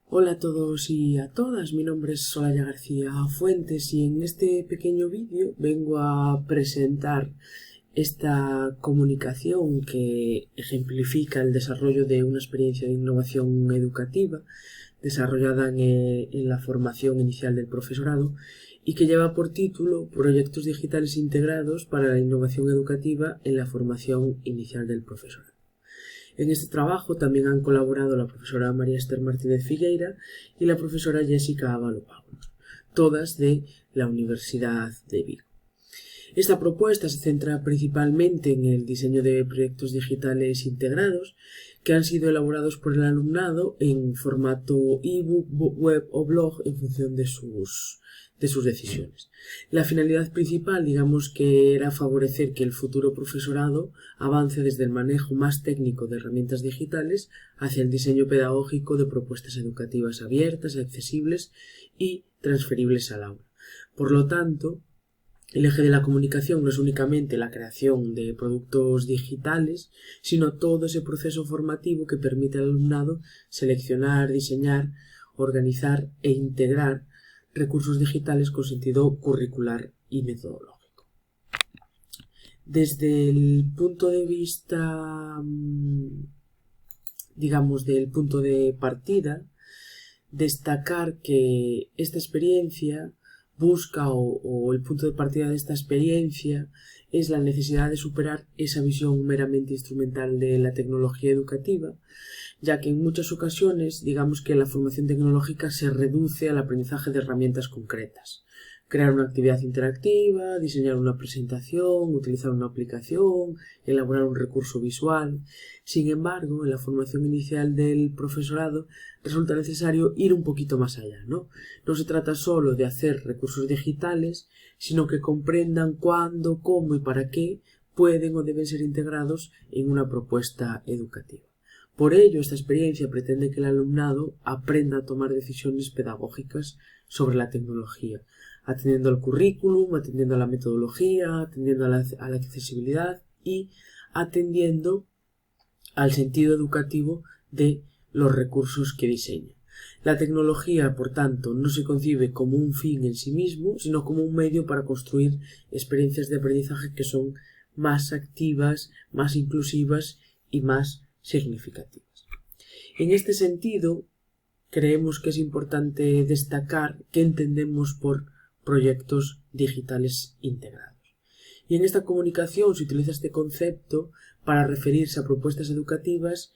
Hola a todos y a todas, mi nombre es Soraya García Fuentes y en este pequeño vídeo vengo a presentar esta comunicación que ejemplifica el desarrollo de una experiencia de innovación educativa desarrollada en la formación inicial del profesorado y que lleva por título Proyectos digitales integrados para la innovación educativa en la formación inicial del profesorado. En este trabajo también han colaborado la profesora María Esther Martínez Figueira y la profesora Jessica Ávalo Paulos, todas de la Universidad de Vigo. Esta propuesta se centra principalmente en el diseño de proyectos digitales integrados que han sido elaborados por el alumnado en formato ebook, web o blog en función de sus decisiones. La finalidad principal, digamos que era favorecer que el futuro profesorado avance desde el manejo más técnico de herramientas digitales hacia el diseño pedagógico de propuestas educativas abiertas, accesibles y transferibles al aula. Por lo tanto, el eje de la comunicación no es únicamente la creación de productos digitales, sino todo ese proceso formativo que permite al alumnado seleccionar, diseñar, organizar e integrar recursos digitales con sentido curricular y metodológico. Desde el punto de vista, digamos, del punto de partida, destacar que esta experiencia busca o el punto de partida de esta experiencia es la necesidad de superar esa visión meramente instrumental de la tecnología educativa, ya que en muchas ocasiones digamos que la formación tecnológica se reduce al aprendizaje de herramientas concretas. Crear una actividad interactiva, diseñar una presentación, utilizar una aplicación, elaborar un recurso visual. Sin embargo, en la formación inicial del profesorado resulta necesario ir un poquito más allá, ¿no? No se trata solo de hacer recursos digitales, sino que comprendan cuándo, cómo y para qué pueden o deben ser integrados en una propuesta educativa. Por ello, esta experiencia pretende que el alumnado aprenda a tomar decisiones pedagógicas sobre la tecnología, atendiendo al currículum, atendiendo a la metodología, atendiendo a la accesibilidad y atendiendo al sentido educativo de los recursos que diseña. La tecnología, por tanto, no se concibe como un fin en sí mismo, sino como un medio para construir experiencias de aprendizaje que son más activas, más inclusivas y más significativas. En este sentido, creemos que es importante destacar qué entendemos por proyectos digitales integrados. Y en esta comunicación se utiliza este concepto para referirse a propuestas educativas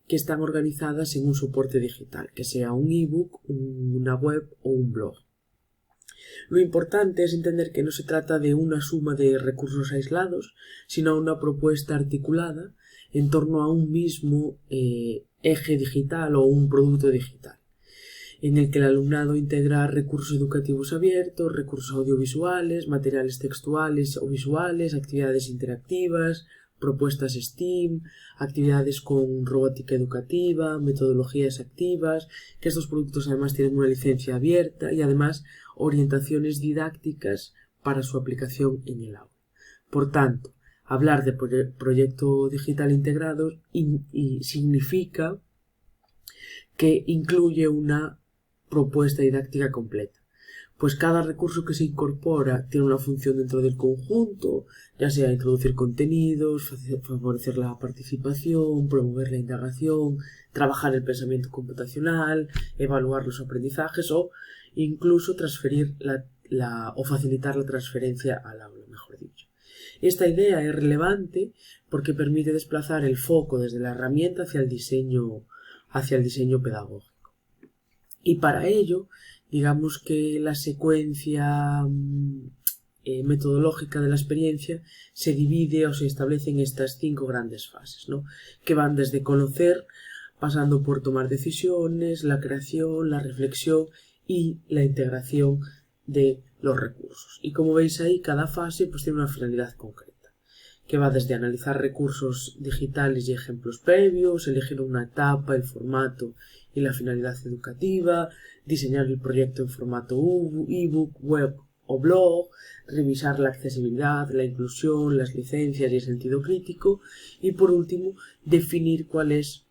que están organizadas en un soporte digital, que sea un ebook, una web o un blog. Lo importante es entender que no se trata de una suma de recursos aislados, sino una propuesta articulada en torno a un mismo eje digital o un producto digital, en el que el alumnado integra recursos educativos abiertos, recursos audiovisuales, materiales textuales o visuales, actividades interactivas, propuestas STEAM, actividades con robótica educativa, metodologías activas, que estos productos además tienen una licencia abierta y además orientaciones didácticas para su aplicación en el aula. Por tanto, hablar de proyecto digital integrado significa que incluye una propuesta didáctica completa, pues cada recurso que se incorpora tiene una función dentro del conjunto, ya sea introducir contenidos, favorecer la participación, promover la indagación, trabajar el pensamiento computacional, evaluar los aprendizajes o incluso transferir o facilitar la transferencia al aula, mejor dicho. Esta idea es relevante porque permite desplazar el foco desde la herramienta hacia el diseño pedagógico. Y para ello, digamos que la secuencia metodológica de la experiencia se divide o se establece en estas 5 grandes fases, ¿no? Que van desde conocer, pasando por tomar decisiones, la creación, la reflexión y la integración de los recursos. Y como veis ahí, cada fase pues tiene una finalidad concreta, que va desde analizar recursos digitales y ejemplos previos, elegir una etapa, el formato y la finalidad educativa, diseñar el proyecto en formato ebook, web o blog, revisar la accesibilidad, la inclusión, las licencias y el sentido crítico y por último definir cuál es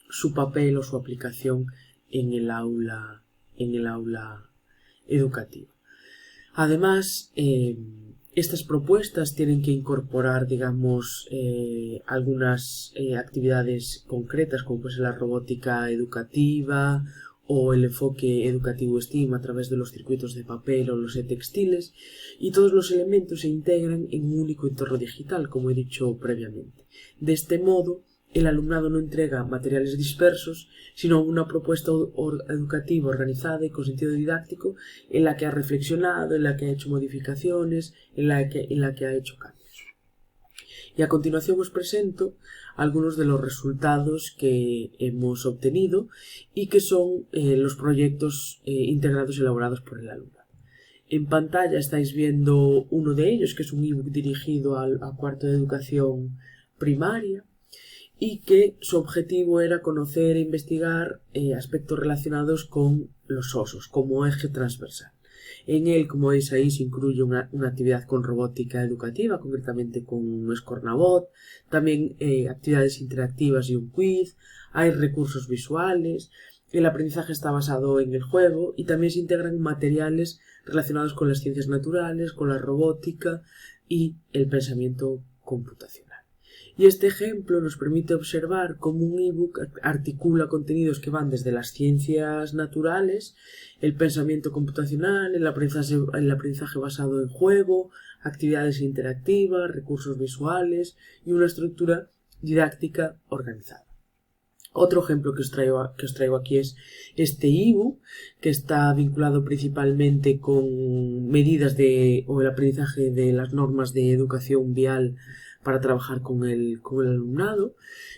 su papel o su aplicación en el aula educativa. Además, estas propuestas tienen que incorporar, digamos, algunas actividades concretas, como puede ser la robótica educativa o el enfoque educativo STEAM a través de los circuitos de papel o los e-textiles, y todos los elementos se integran en un único entorno digital, como he dicho previamente. De este modo, el alumnado no entrega materiales dispersos, sino una propuesta educativa organizada y con sentido didáctico, en la que ha reflexionado, en la que ha hecho modificaciones, en la que ha hecho cambios. Y a continuación os presento algunos de los resultados que hemos obtenido y que son los proyectos integrados elaborados por el alumnado. En pantalla estáis viendo uno de ellos, que es un ebook dirigido a cuarto de educación primaria, y que su objetivo era conocer e investigar aspectos relacionados con los osos como eje transversal. En él, como veis ahí, se incluye una actividad con robótica educativa, concretamente con un Scornabot, también actividades interactivas y un quiz, hay recursos visuales, el aprendizaje está basado en el juego y también se integran materiales relacionados con las ciencias naturales, con la robótica y el pensamiento computacional. Y este ejemplo nos permite observar cómo un ebook articula contenidos que van desde las ciencias naturales, el pensamiento computacional, el aprendizaje basado en juego, actividades interactivas, recursos visuales y una estructura didáctica organizada. Otro ejemplo que os traigo aquí es este ebook, que está vinculado principalmente con medidas o el aprendizaje de las normas de educación vial para trabajar con el alumnado.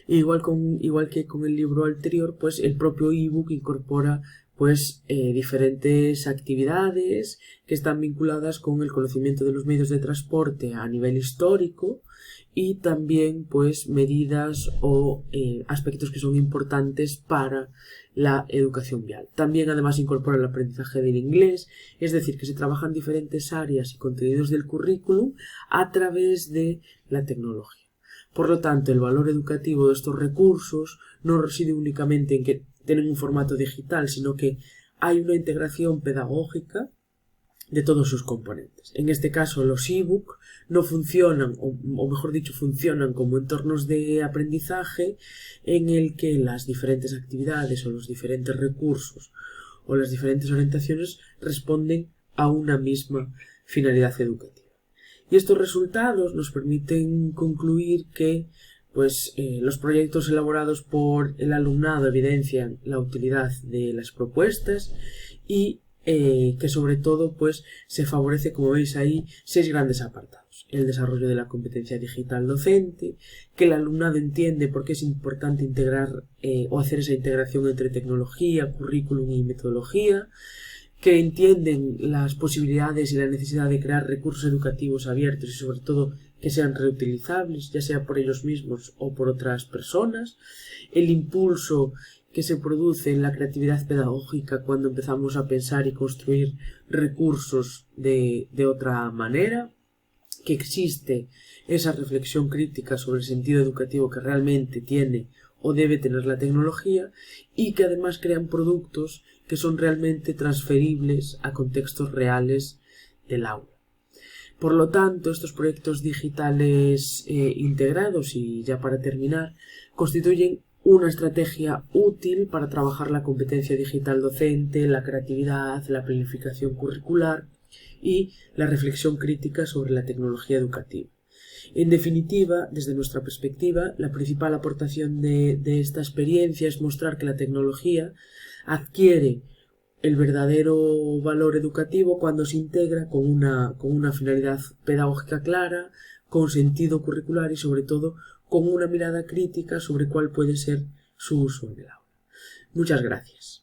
Igual que con el libro anterior, pues el propio ebook incorpora diferentes actividades que están vinculadas con el conocimiento de los medios de transporte a nivel histórico y también pues medidas o aspectos que son importantes para la educación vial. También además incorpora el aprendizaje del inglés, es decir, que se trabajan diferentes áreas y contenidos del currículum a través de la tecnología. Por lo tanto, el valor educativo de estos recursos no reside únicamente en que tienen un formato digital, sino que hay una integración pedagógica de todos sus componentes. En este caso, los ebook no funcionan, o mejor dicho, funcionan como entornos de aprendizaje en el que las diferentes actividades o los diferentes recursos o las diferentes orientaciones responden a una misma finalidad educativa. Y estos resultados nos permiten concluir que los proyectos elaborados por el alumnado evidencian la utilidad de las propuestas y que sobre todo se favorece, como veis ahí, 6 grandes apartados. El desarrollo de la competencia digital docente, que el alumnado entiende por qué es importante integrar o hacer esa integración entre tecnología, currículum y metodología, que entienden las posibilidades y la necesidad de crear recursos educativos abiertos y sobre todo que sean reutilizables, ya sea por ellos mismos o por otras personas, el impulso que se produce en la creatividad pedagógica cuando empezamos a pensar y construir recursos de otra manera, que existe esa reflexión crítica sobre el sentido educativo que realmente tiene o debe tener la tecnología y que además crean productos que son realmente transferibles a contextos reales del aula. Por lo tanto, estos proyectos digitales integrados, y ya para terminar, constituyen una estrategia útil para trabajar la competencia digital docente, la creatividad, la planificación curricular y la reflexión crítica sobre la tecnología educativa. En definitiva, desde nuestra perspectiva, la principal aportación de esta experiencia es mostrar que la tecnología adquiere el verdadero valor educativo cuando se integra con una finalidad pedagógica clara, con sentido curricular y sobre todo con una mirada crítica sobre cuál puede ser su uso en el aula. Muchas gracias.